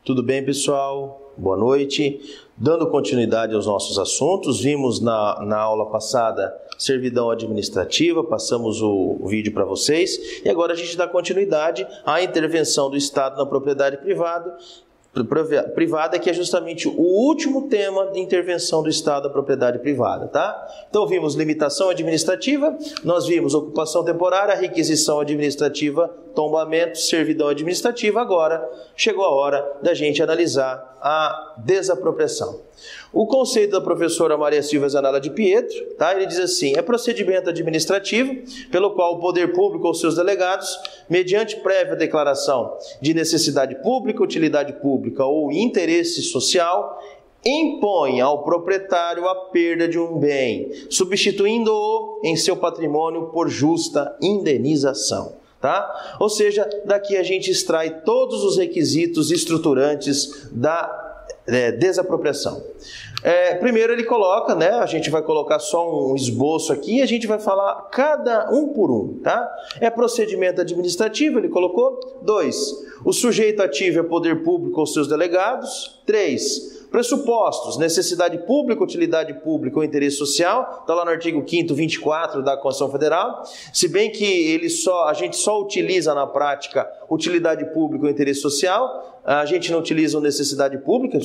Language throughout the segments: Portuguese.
Tudo bem, pessoal? Boa noite. Dando continuidade aos nossos assuntos, vimos na aula passada servidão administrativa, passamos o vídeo para vocês, e agora a gente dá continuidade à intervenção do Estado na propriedade privada, que é justamente o último tema de intervenção do Estado na propriedade privada, tá? Então vimos limitação administrativa, nós vimos ocupação temporária, requisição administrativa, tombamento, servidão administrativa. Agora chegou a hora da gente analisar a desapropriação. O conceito da professora Maria Silvia Zanella de Pietro, tá? Ele diz assim: é procedimento administrativo pelo qual o poder público ou seus delegados, mediante prévia declaração de necessidade pública, utilidade pública ou interesse social, impõe ao proprietário a perda de um bem, substituindo-o em seu patrimônio por justa indenização. Tá? Ou seja, daqui a gente extrai todos os requisitos estruturantes da desapropriação. Primeiro ele coloca, né? A gente vai colocar só um esboço aqui e a gente vai falar cada um por um, tá? É procedimento administrativo, ele colocou. 2, o sujeito ativo é poder público ou seus delegados. 3, pressupostos, necessidade pública, utilidade pública ou interesse social, está lá no artigo 5º, 24 da Constituição Federal, se bem que a gente só utiliza na prática utilidade pública ou interesse social, a gente não utiliza a necessidade pública,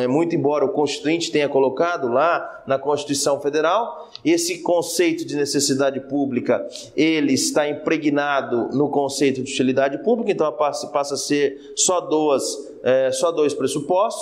muito embora o Constituinte tenha colocado lá na Constituição Federal, esse conceito de necessidade pública, ele está impregnado no conceito de utilidade pública, então passa a ser só dois pressupostos.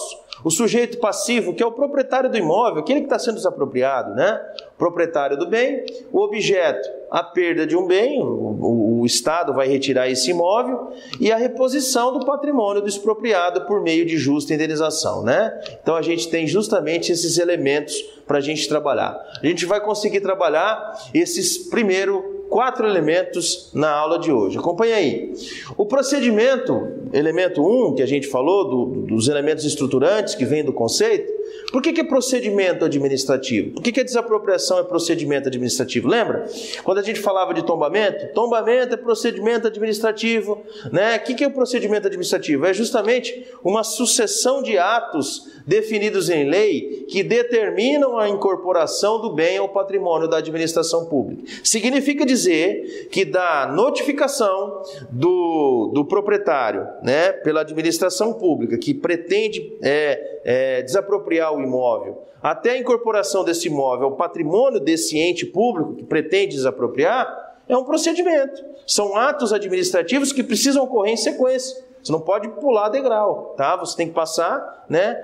O sujeito passivo, que é o proprietário do imóvel, aquele que está sendo desapropriado, né? Proprietário do bem. O objeto, a perda de um bem, o Estado vai retirar esse imóvel, e a reposição do patrimônio do expropriado por meio de justa indenização, né? Então a gente tem justamente esses elementos para a gente trabalhar. A gente vai conseguir trabalhar esses primeiro 4 elementos na aula de hoje. Acompanha aí. O procedimento, elemento 1, que a gente falou, dos elementos estruturantes que vem do conceito. Por que é procedimento administrativo? Por que a desapropriação é procedimento administrativo? Lembra? Quando a gente falava de tombamento, tombamento é procedimento administrativo, né? O que é o procedimento administrativo? É justamente uma sucessão de atos definidos em lei que determinam a incorporação do bem ao patrimônio da administração pública. Significa dizer que da notificação do proprietário, né, pela administração pública que pretende desapropriar o imóvel, até a incorporação desse imóvel ao patrimônio desse ente público que pretende desapropriar, é um procedimento. São atos administrativos que precisam ocorrer em sequência. Você não pode pular degrau, tá? Você tem que passar, né,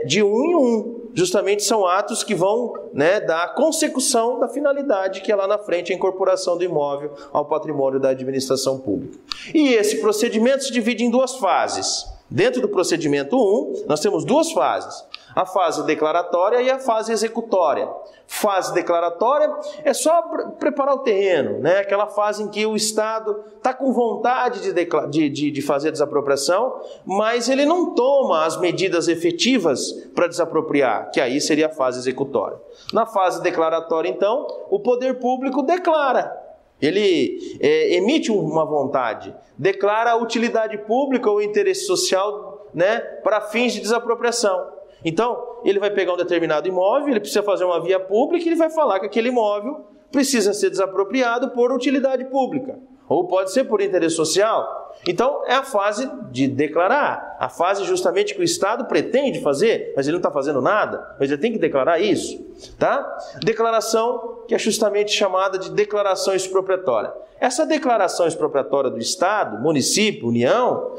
de um em um. Justamente são atos que vão, né, dar consecução da finalidade que é lá na frente a incorporação do imóvel ao patrimônio da administração pública. E esse procedimento se divide em 2 fases. Dentro do procedimento 1, nós temos 2 fases. A fase declaratória e a fase executória. Fase declaratória é só preparar o terreno, né? Aquela fase em que o Estado está com vontade de fazer a desapropriação, mas ele não toma as medidas efetivas para desapropriar, que aí seria a fase executória. Na fase declaratória, então, o poder público declara. Ele emite uma vontade, declara a utilidade pública ou interesse social, né, para fins de desapropriação. Então, ele vai pegar um determinado imóvel, ele precisa fazer uma via pública e ele vai falar que aquele imóvel precisa ser desapropriado por utilidade pública. Ou pode ser por interesse social. Então, é a fase de declarar. A fase justamente que o Estado pretende fazer, mas ele não está fazendo nada, mas ele tem que declarar isso. Tá? Declaração que é justamente chamada de declaração expropriatória. Essa declaração expropriatória do Estado, município, União,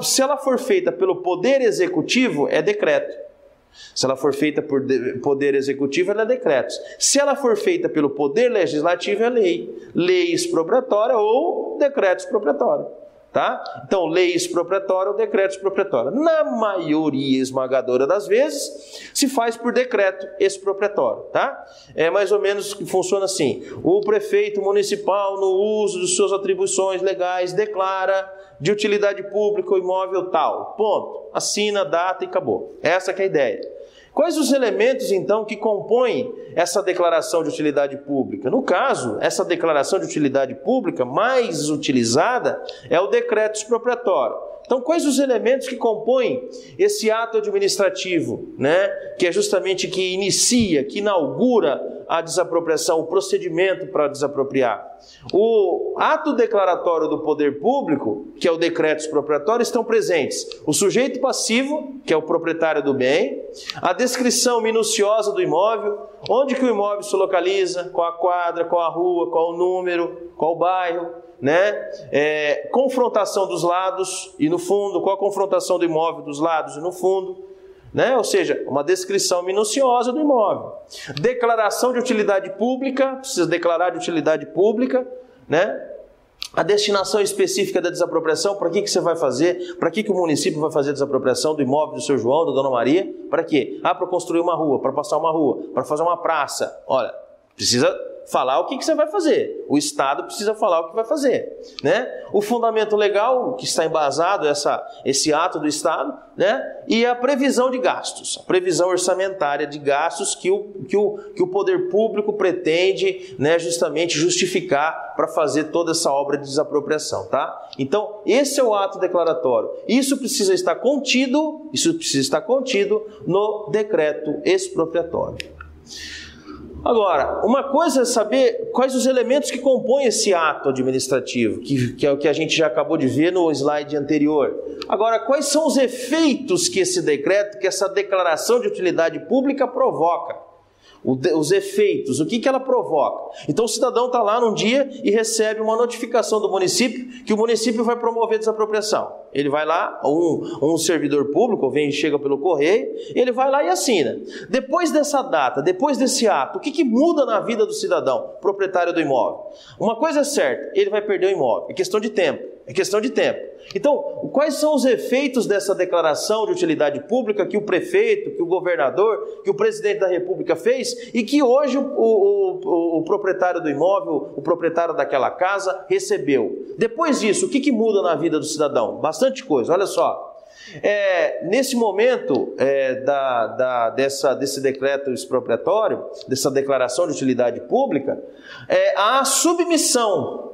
se ela for feita pelo Poder Executivo, é decreto. Se ela for feita por Poder Executivo, ela é decreto. Se ela for feita pelo Poder Legislativo, é lei. Lei expropriatória ou decreto expropriatório. Tá? Então, lei expropriatória ou decreto expropriatório. Na maioria esmagadora das vezes, se faz por decreto expropriatório. Tá? É mais ou menos que funciona assim. O prefeito municipal, no uso de suas atribuições legais, declara de utilidade pública o imóvel tal. Ponto. Assina, data e acabou. Essa que é a ideia. Quais os elementos, então, que compõem essa declaração de utilidade pública? No caso, essa declaração de utilidade pública mais utilizada é o decreto expropriatório. Então, quais os elementos que compõem esse ato administrativo, né? Que é justamente que inicia, que inaugura a desapropriação, o procedimento para desapropriar. O ato declaratório do poder público, que é o decreto expropriatório, estão presentes o sujeito passivo, que é o proprietário do bem, a descrição minuciosa do imóvel, onde que o imóvel se localiza, qual a quadra, qual a rua, qual o número, qual o bairro, né? Confrontação dos lados e no fundo, qual a confrontação do imóvel dos lados e no fundo, né? Ou seja, uma descrição minuciosa do imóvel. Declaração de utilidade pública, precisa declarar de utilidade pública, né? A destinação específica da desapropriação, para que você vai fazer, para que o município vai fazer a desapropriação do imóvel do seu João, da Dona Maria, para quê? Para construir uma rua, para passar uma rua, para fazer uma praça. Olha, precisa falar o que você vai fazer. O Estado precisa falar o que vai fazer, né? O fundamento legal que está embasado, esse ato do Estado, né? E a previsão de gastos, a previsão orçamentária de gastos que o poder público pretende, né, justamente justificar para fazer toda essa obra de desapropriação, tá? Então, esse é o ato declaratório. Isso precisa estar contido no decreto expropriatório. Agora, uma coisa é saber quais os elementos que compõem esse ato administrativo, que é o que a gente já acabou de ver no slide anterior. Agora, quais são os efeitos que esse decreto, que essa declaração de utilidade pública provoca? Os efeitos, o que ela provoca? Então o cidadão está lá num dia e recebe uma notificação do município que o município vai promover desapropriação. Ele vai lá, um servidor público chega pelo correio, ele vai lá e assina. Depois dessa data, depois desse ato, o que muda na vida do cidadão, proprietário do imóvel? Uma coisa é certa, ele vai perder o imóvel, é questão de tempo. Então, quais são os efeitos dessa declaração de utilidade pública que o prefeito, que o governador, que o presidente da República fez e que hoje o proprietário do imóvel, o proprietário daquela casa recebeu? Depois disso, o que muda na vida do cidadão? Bastante coisa, olha só. Nesse momento desse decreto expropriatório, dessa declaração de utilidade pública, há a submissão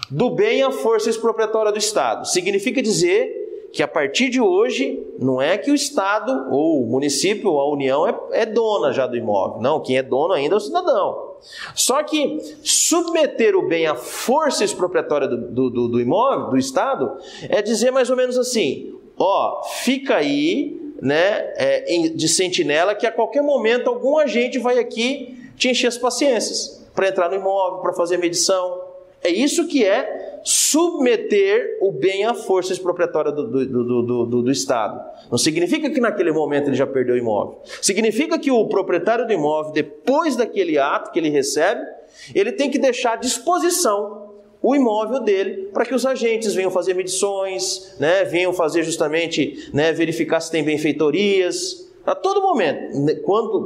do bem à força expropriatória do Estado. Significa dizer que a partir de hoje, não é que o Estado, ou o município, ou a União é dona já do imóvel. Não, quem é dono ainda é o cidadão. Só que submeter o bem à força expropriatória do imóvel, do Estado, é dizer mais ou menos assim, fica aí, né, de sentinela, que a qualquer momento algum agente vai aqui te encher as paciências para entrar no imóvel, para fazer medição. É isso que é submeter o bem à força expropriatória do Estado. Não significa que naquele momento ele já perdeu o imóvel. Significa que o proprietário do imóvel, depois daquele ato que ele recebe, ele tem que deixar à disposição o imóvel dele para que os agentes venham fazer medições, né, venham fazer justamente, né, verificar se tem benfeitorias, a todo momento,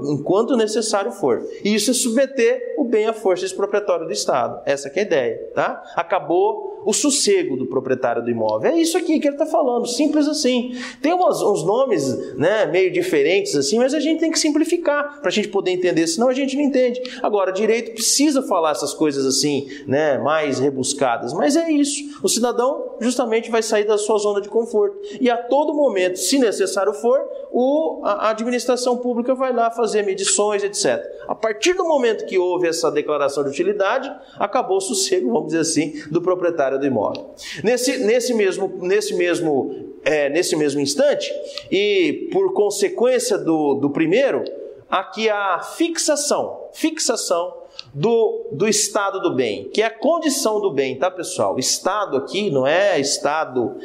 enquanto necessário for. E isso é submeter o bem à força expropriatória do Estado. Essa que é a ideia, tá? Acabou o sossego do proprietário do imóvel. É isso aqui que ele está falando, simples assim. Tem uns nomes, né, meio diferentes assim, mas a gente tem que simplificar para a gente poder entender, senão a gente não entende. Agora, direito precisa falar essas coisas assim, né, mais rebuscadas, mas é isso. O cidadão justamente vai sair da sua zona de conforto. E a todo momento, se necessário for, a administração pública vai lá fazer medições, etc. A partir do momento que houve essa declaração de utilidade, acabou o sossego, vamos dizer assim, do proprietário do imóvel. Nesse mesmo instante, e por consequência do primeiro, aqui a fixação do estado do bem, que é a condição do bem, tá, pessoal? Estado aqui não é Estado,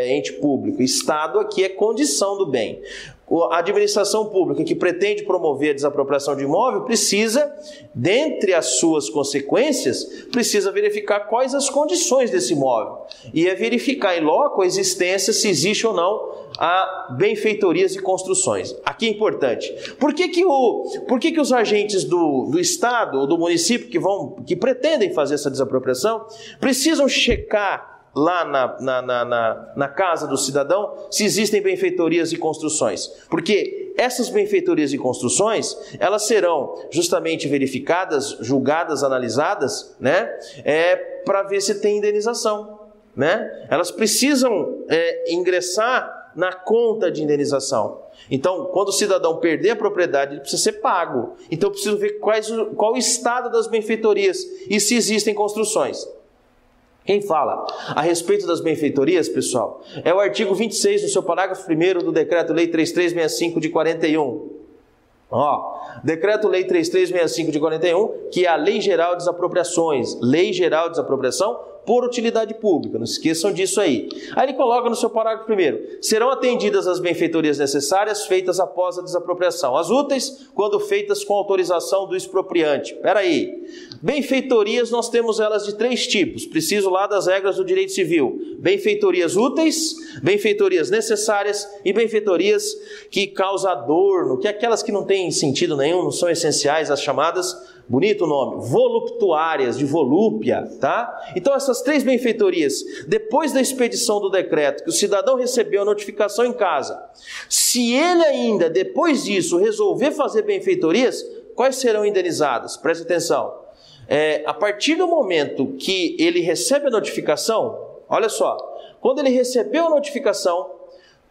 ente público. Estado aqui é condição do bem. A administração pública que pretende promover a desapropriação de imóvel precisa, dentre as suas consequências, precisa verificar quais as condições desse imóvel. E é verificar em loco a existência, se existe ou não, a benfeitorias e construções. Aqui é importante. Por que os agentes do Estado ou do município que pretendem fazer essa desapropriação precisam checar lá na casa do cidadão se existem benfeitorias e construções? Porque essas benfeitorias e construções, elas serão justamente verificadas, julgadas, analisadas, né, para ver se tem indenização. né? Elas precisam ingressar na conta de indenização. Então, quando o cidadão perder a propriedade, ele precisa ser pago. Então, eu preciso ver qual o estado das benfeitorias e se existem construções. Quem fala a respeito das benfeitorias, pessoal, é o artigo 26 do seu parágrafo 1º do Decreto-Lei 3365 de 41. Decreto-Lei 3365 de 41, que é a Lei Geral de Desapropriações. Lei Geral de Desapropriação por utilidade pública, não esqueçam disso aí. Aí ele coloca no seu parágrafo 1º, serão atendidas as benfeitorias necessárias feitas após a desapropriação. As úteis, quando feitas com autorização do expropriante. Espera aí. Benfeitorias, nós temos elas de 3 tipos. Preciso lá das regras do direito civil. Benfeitorias úteis, benfeitorias necessárias e benfeitorias que causam adorno, que é aquelas que não têm sentido nenhum, não são essenciais, as chamadas, bonito nome, voluptuárias, de volúpia, tá? Então essas 3 benfeitorias, depois da expedição do decreto, que o cidadão recebeu a notificação em casa, se ele ainda, depois disso, resolver fazer benfeitorias, quais serão indenizadas? Preste atenção. A partir do momento que ele recebe a notificação, olha só, quando ele recebeu a notificação,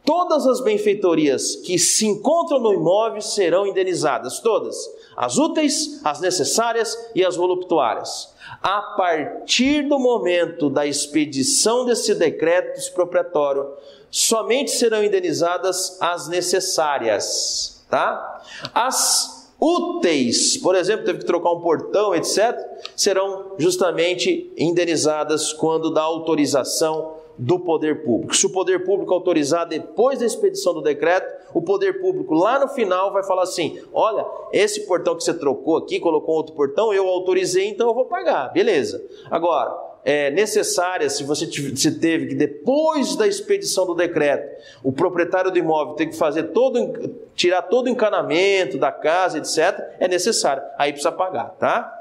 todas as benfeitorias que se encontram no imóvel serão indenizadas, todas. As úteis, as necessárias e as voluptuárias. A partir do momento da expedição desse decreto expropriatório, somente serão indenizadas as necessárias, tá? As úteis, por exemplo, teve que trocar um portão, etc., serão justamente indenizadas quando dá autorização do poder público. Se o poder público autorizar depois da expedição do decreto, o poder público lá no final vai falar assim, olha, esse portão que você trocou aqui, colocou outro portão, eu autorizei, então eu vou pagar, beleza. Agora, necessária, se você teve que depois da expedição do decreto, o proprietário do imóvel tem que fazer tirar todo o encanamento da casa, etc., é necessário, aí precisa pagar, tá?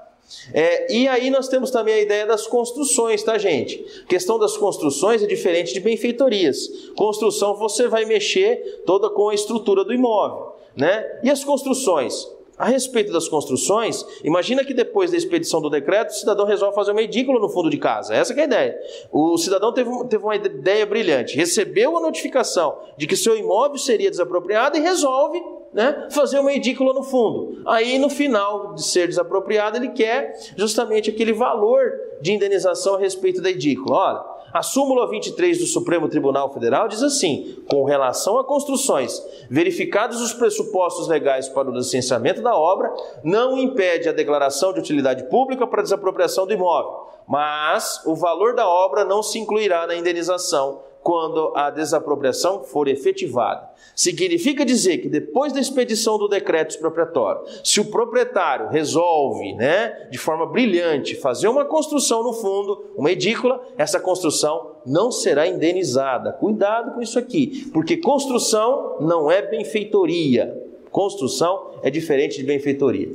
E aí nós temos também a ideia das construções, tá, gente? A questão das construções é diferente de benfeitorias. Construção você vai mexer toda com a estrutura do imóvel, né? E as construções? A respeito das construções, imagina que depois da expedição do decreto, o cidadão resolve fazer uma edícula no fundo de casa. Essa que é a ideia. O cidadão teve uma ideia brilhante, recebeu a notificação de que seu imóvel seria desapropriado e resolve, né, fazer uma edícula no fundo. Aí, no final de ser desapropriado, ele quer justamente aquele valor de indenização a respeito da edícula. Olha, a súmula 23 do Supremo Tribunal Federal diz assim, com relação a construções, verificados os pressupostos legais para o licenciamento da obra, não impede a declaração de utilidade pública para desapropriação do imóvel, mas o valor da obra não se incluirá na indenização quando a desapropriação for efetivada. Significa dizer que depois da expedição do decreto expropriatório, se o proprietário resolve, né, de forma brilhante, fazer uma construção no fundo, uma edícula, essa construção não será indenizada. Cuidado com isso aqui, porque construção não é benfeitoria. Construção é diferente de benfeitoria.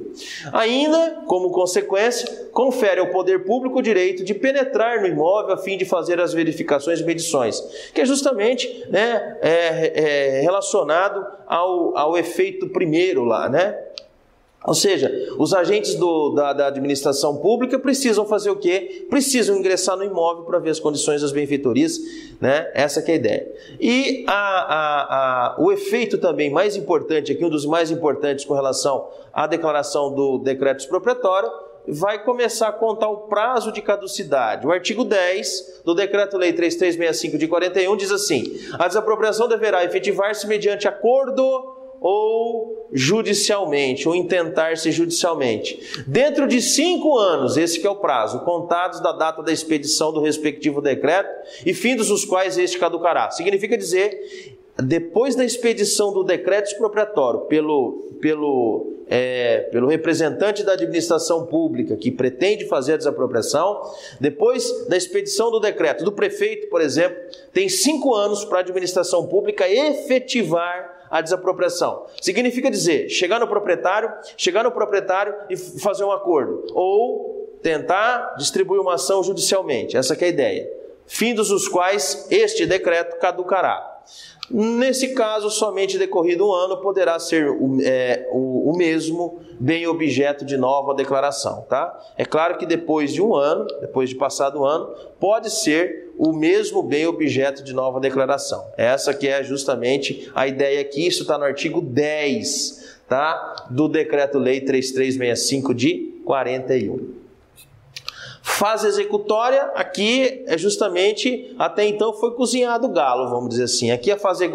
Ainda, como consequência, confere ao poder público o direito de penetrar no imóvel a fim de fazer as verificações e medições, que é justamente, né, relacionado ao efeito primeiro lá, né? Ou seja, os agentes da administração pública precisam fazer o quê? Precisam ingressar no imóvel para ver as condições das benfeitorias, né? Essa que é a ideia. E o efeito também mais importante aqui, um dos mais importantes com relação à declaração do decreto expropriatório, vai começar a contar o prazo de caducidade. O artigo 10 do Decreto-Lei 3365 de 41 diz assim, a desapropriação deverá efetivar-se mediante acordo ou judicialmente, ou intentar-se judicialmente. Dentro de 5 anos, esse que é o prazo, contados da data da expedição do respectivo decreto e findos os quais este caducará. Significa dizer, depois da expedição do decreto expropriatório pelo representante da administração pública que pretende fazer a desapropriação, depois da expedição do decreto do prefeito, por exemplo, tem 5 anos para a administração pública efetivar a desapropriação. Significa dizer, chegar no proprietário e fazer um acordo, ou tentar distribuir uma ação judicialmente. Essa que é a ideia. Findos os quais este decreto caducará. Nesse caso, somente decorrido um ano poderá ser o mesmo bem objeto de nova declaração, tá? É claro que depois de um ano, depois de passado um ano, pode ser o mesmo bem objeto de nova declaração. Essa que é justamente a ideia aqui, isso está no artigo 10, tá? Do Decreto-Lei 3365 de 41. Fase executória, aqui é justamente, até então foi cozinhado o galo, vamos dizer assim. Aqui a fase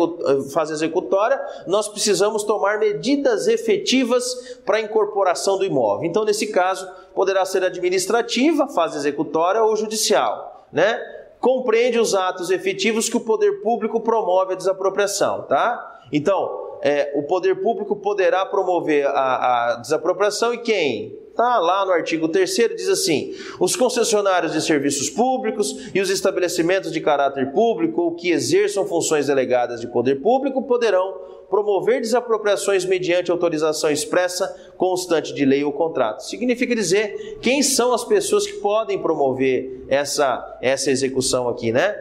executória, nós precisamos tomar medidas efetivas para a incorporação do imóvel. Então, nesse caso, poderá ser administrativa, fase executória ou judicial, né? Compreende os atos efetivos que o poder público promove a desapropriação, tá? Então, o poder público poderá promover a desapropriação e quem? Tá lá no artigo 3º, diz assim: os concessionários de serviços públicos e os estabelecimentos de caráter público ou que exerçam funções delegadas de poder público poderão promover desapropriações mediante autorização expressa constante de lei ou contrato. Significa dizer quem são as pessoas que podem promover essa execução aqui, né?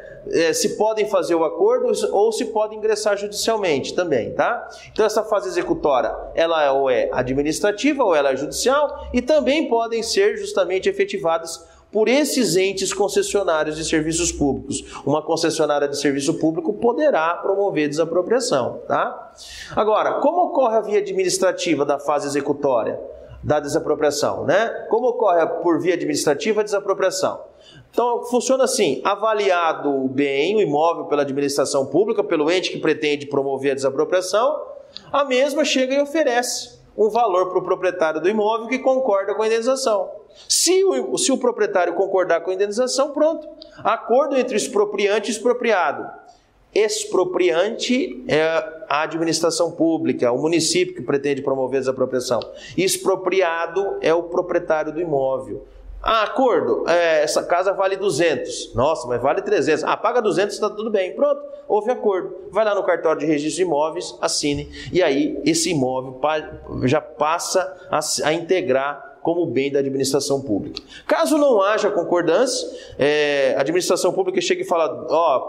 Se podem fazer o acordo ou se podem ingressar judicialmente também, tá? Então essa fase executória, ela ou é administrativa ou ela é judicial e também podem ser justamente efetivadas por esses entes concessionários de serviços públicos. Uma concessionária de serviço público poderá promover desapropriação, tá? Agora, como ocorre a via administrativa da fase executória da desapropriação, né? Como ocorre por via administrativa a desapropriação? Então, funciona assim: avaliado o bem, o imóvel pela administração pública, pelo ente que pretende promover a desapropriação, a mesma chega e oferece um valor para o proprietário do imóvel que concorda com a indenização. Se o proprietário concordar com a indenização, pronto. Acordo entre expropriante e expropriado. Expropriante é a administração pública, o município que pretende promover a desapropriação. Expropriado é o proprietário do imóvel. Acordo, essa casa vale 200. Nossa, mas vale 300. Paga 200, está tudo bem. Pronto, houve acordo. Vai lá no cartório de registro de imóveis, assine. E aí, esse imóvel já passa a integrar como bem da administração pública. Caso não haja concordância, a administração pública chega e fala: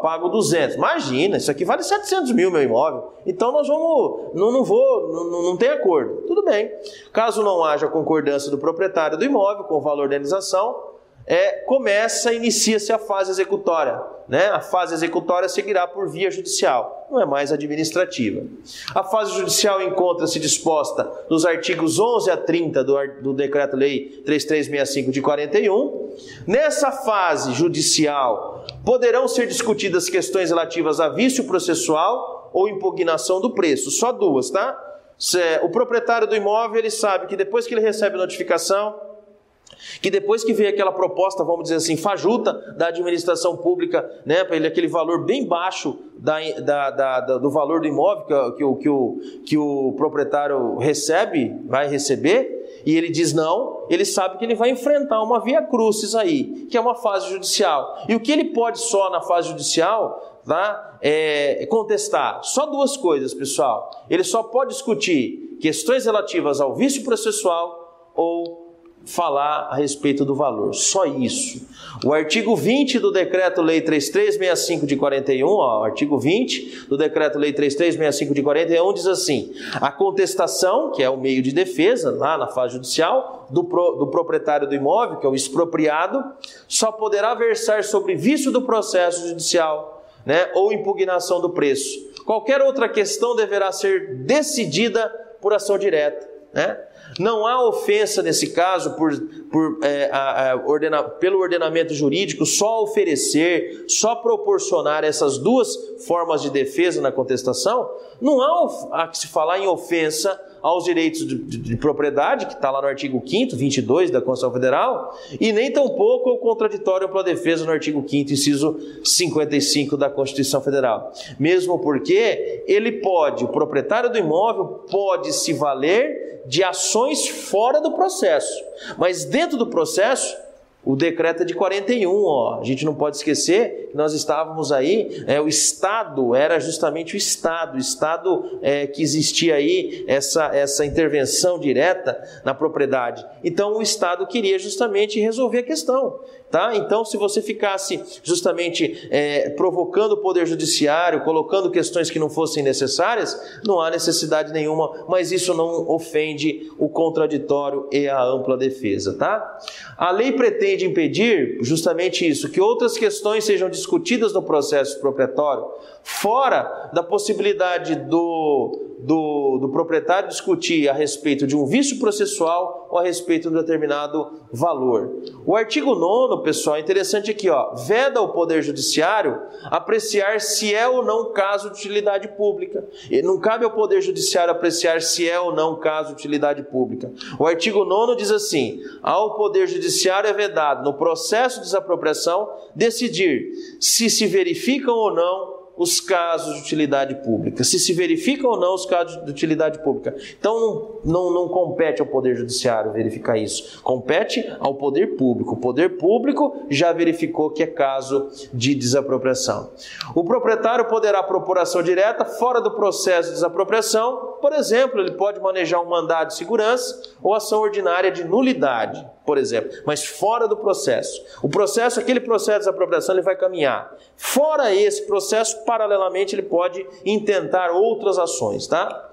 pago 200. Imagina, isso aqui vale 700 mil, meu imóvel. Então nós vamos, não tem acordo. Tudo bem. Caso não haja concordância do proprietário do imóvel com o valor da indenização, inicia-se a fase executória, né? A fase executória seguirá por via judicial, não é mais administrativa. A fase judicial encontra-se disposta nos artigos 11 a 30 do Decreto-Lei 3365 de 41. Nessa fase judicial, poderão ser discutidas questões relativas a vício processual ou impugnação do preço, só duas, tá? O proprietário do imóvel, ele sabe que depois que ele recebe a notificação, que depois que veio aquela proposta, vamos dizer assim, fajuta da administração pública, né, para ele aquele valor bem baixo do valor do imóvel que o proprietário vai receber, e ele diz não, ele sabe que ele vai enfrentar uma via crucis aí, que é uma fase judicial. E o que ele pode só na fase judicial, tá, contestar? Só duas coisas, pessoal. Ele só pode discutir questões relativas ao vício processual ou falar a respeito do valor, só isso. O artigo 20 do Decreto-Lei 3365 de 41, o artigo 20 do Decreto-Lei 3365 de 41 diz assim: a contestação, que é o meio de defesa, lá na fase judicial, do proprietário do imóvel, que é o expropriado, só poderá versar sobre vício do processo judicial, né, ou impugnação do preço. Qualquer outra questão deverá ser decidida por ação direta, né? Não há ofensa nesse caso pelo ordenamento jurídico só oferecer, só proporcionar essas duas formas de defesa na contestação. Não há que se falar em ofensa aos direitos de propriedade, que está lá no artigo 5º, 22 da Constituição Federal, e nem tampouco ao contraditório pela defesa no artigo 5º, inciso 55 da Constituição Federal. Mesmo porque o proprietário do imóvel pode se valer de ações fora do processo, mas dentro do processo O decreto é de 41, ó. A gente não pode esquecer que nós estávamos aí, o Estado, era justamente o Estado que existia aí, essa intervenção direta na propriedade. Então o Estado queria justamente resolver a questão. Tá? Então, se você ficasse justamente provocando o Poder Judiciário, colocando questões que não fossem necessárias, não há necessidade nenhuma, mas isso não ofende o contraditório e a ampla defesa. Tá? A lei pretende impedir justamente isso, que outras questões sejam discutidas no processo expropriatório, fora da possibilidade do proprietário discutir a respeito de um vício processual ou a respeito de um determinado valor. O artigo 9º, pessoal, é interessante aqui, ó, veda ao Poder Judiciário apreciar se é ou não caso de utilidade pública. E não cabe ao Poder Judiciário apreciar se é ou não caso de utilidade pública. O artigo 9º diz assim: ao Poder Judiciário é vedado, no processo de desapropriação, decidir se verificam ou não os casos de utilidade pública, se verificam ou não os casos de utilidade pública. Então não compete ao Poder Judiciário verificar isso, compete ao Poder Público. O Poder Público já verificou que é caso de desapropriação. O proprietário poderá propor ação direta fora do processo de desapropriação. Por exemplo, ele pode manejar um mandado de segurança ou ação ordinária de nulidade, por exemplo, mas fora do processo. Aquele processo de desapropriação, ele vai caminhar. Fora esse processo, paralelamente, ele pode intentar outras ações, tá?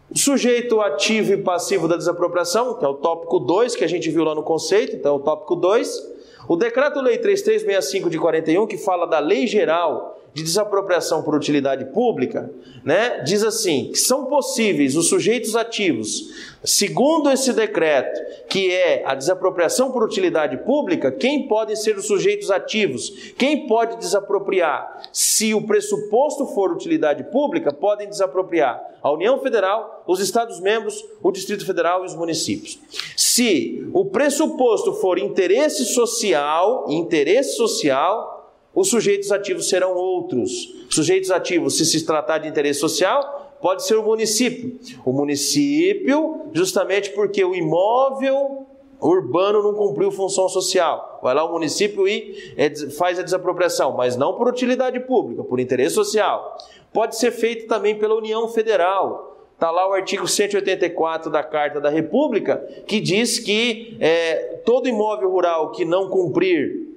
O sujeito ativo e passivo da desapropriação, que é o tópico 2, que a gente viu lá no conceito, então o tópico 2. O Decreto-Lei 3365 de 41, que fala da Lei Geral de Desapropriação por Utilidade Pública, né, diz assim, que são possíveis os sujeitos ativos, segundo esse decreto, que é a desapropriação por utilidade pública. Quem podem ser os sujeitos ativos? Quem pode desapropriar? Se o pressuposto for utilidade pública, podem desapropriar a União Federal, os Estados-membros, o Distrito Federal e os municípios. Se o pressuposto for interesse social, os sujeitos ativos serão outros. Sujeitos ativos, se tratar de interesse social, pode ser o município. O município, justamente porque o imóvel urbano não cumpriu função social. Vai lá o município e faz a desapropriação, mas não por utilidade pública, por interesse social. Pode ser feito também pela União Federal. Está lá o artigo 184 da Carta da República, que diz que todo imóvel rural que não cumprir,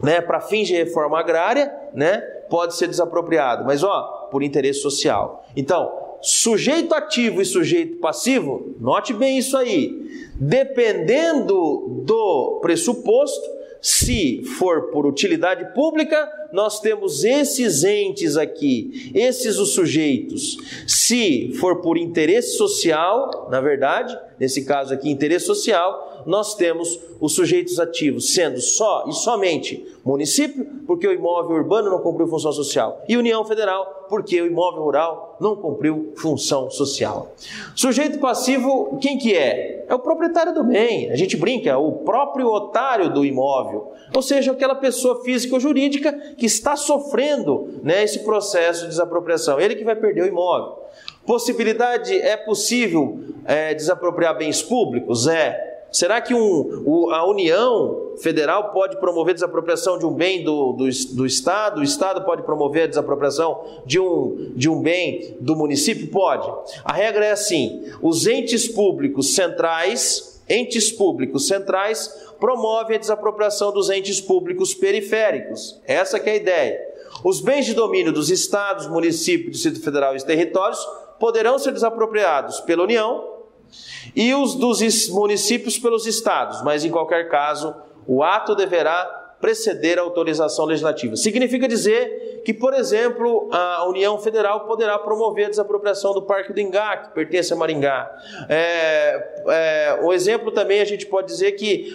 né, para fins de reforma agrária, né, pode ser desapropriado, mas por interesse social. Então, sujeito ativo e sujeito passivo, note bem isso aí, dependendo do pressuposto, se for por utilidade pública, nós temos esses entes aqui, esses os sujeitos. Se for por interesse social, na verdade, nesse caso aqui, interesse social, nós temos os sujeitos ativos, sendo só e somente município, porque o imóvel urbano não cumpriu função social, e União Federal, porque o imóvel rural não cumpriu função social. Sujeito passivo, quem que é? É o proprietário do bem, a gente brinca, o próprio otário do imóvel, ou seja, aquela pessoa física ou jurídica que está sofrendo, né, esse processo de desapropriação, ele que vai perder o imóvel. Possibilidade, é possível desapropriar bens públicos? Será que a União Federal pode promover a desapropriação de um bem do Estado? O Estado pode promover a desapropriação de um bem do município? Pode. A regra é assim: os entes públicos centrais promovem a desapropriação dos entes públicos periféricos. Essa que é a ideia. Os bens de domínio dos estados, municípios, Distrito Federal e os territórios poderão ser desapropriados pela União e os dos municípios pelos estados, mas em qualquer caso o ato deverá preceder a autorização legislativa. Significa dizer que, por exemplo, a União Federal poderá promover a desapropriação do Parque do Ingá, que pertence a Maringá. O exemplo também a gente pode dizer que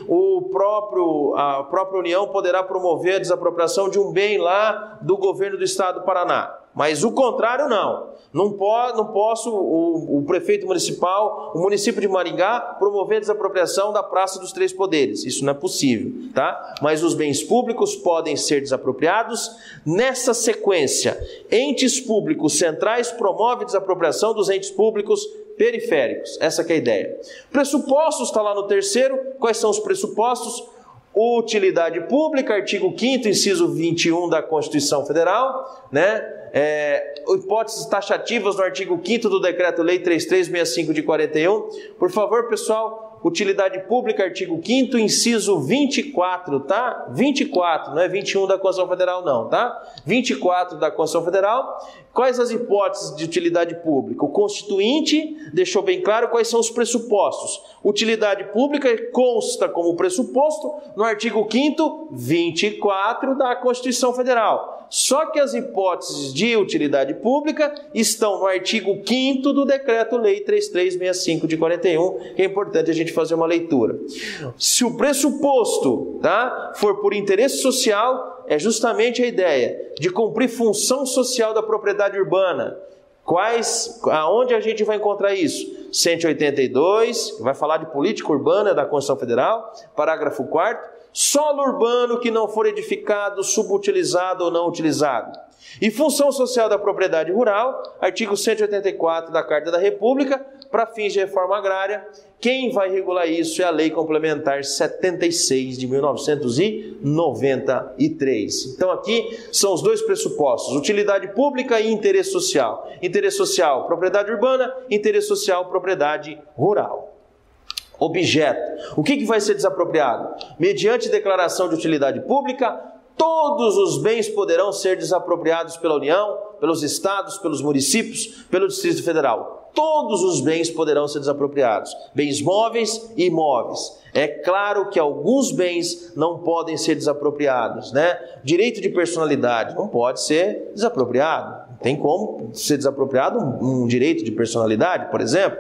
a própria União poderá promover a desapropriação de um bem lá do governo do estado do Paraná. Mas o contrário não. Não posso o prefeito municipal, o município de Maringá, promover a desapropriação da Praça dos Três Poderes. Isso não é possível, tá? Mas os bens públicos podem ser desapropriados. Nessa sequência, entes públicos centrais promovem a desapropriação dos entes públicos periféricos. Essa que é a ideia. Pressupostos, está lá no terceiro. Quais são os pressupostos? Utilidade pública, artigo 5º, inciso 21 da Constituição Federal, né? Hipóteses taxativas no artigo 5º do Decreto-Lei 3365 de 41. Por favor, pessoal, utilidade pública, artigo 5º, inciso 24, tá? 24, não é 21 da Constituição Federal não, tá? 24 da Constituição Federal. Quais as hipóteses de utilidade pública? O Constituinte deixou bem claro quais são os pressupostos. Utilidade pública consta como pressuposto no artigo 5º, 24 da Constituição Federal. Só que as hipóteses de utilidade pública estão no artigo 5º do Decreto-Lei 3365 de 41, que é importante a gente fazer uma leitura. Se o pressuposto, tá, for por interesse social, é justamente a ideia de cumprir função social da propriedade urbana. Aonde a gente vai encontrar isso? 182, vai falar de política urbana da Constituição Federal, parágrafo 4º, solo urbano que não for edificado, subutilizado ou não utilizado. E função social da propriedade rural, artigo 184 da Carta da República, para fins de reforma agrária. Quem vai regular isso é a Lei Complementar 76 de 1993. Então aqui são os dois pressupostos, utilidade pública e interesse social. Interesse social, propriedade urbana, interesse social, propriedade rural. Objeto. O que vai ser desapropriado? Mediante declaração de utilidade pública, todos os bens poderão ser desapropriados pela União, pelos estados, pelos municípios, pelo Distrito Federal. Todos os bens poderão ser desapropriados. Bens móveis e imóveis. É claro que alguns bens não podem ser desapropriados, né? Direito de personalidade não pode ser desapropriado. Não tem como ser desapropriado um direito de personalidade, por exemplo.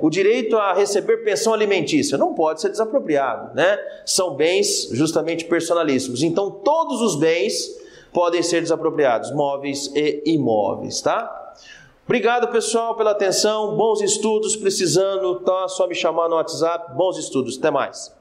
O direito a receber pensão alimentícia não pode ser desapropriado, né? São bens justamente personalíssimos. Então, todos os bens podem ser desapropriados, móveis e imóveis, tá? Obrigado, pessoal, pela atenção. Bons estudos. Precisando, tá? Só me chamar no WhatsApp. Bons estudos. Até mais.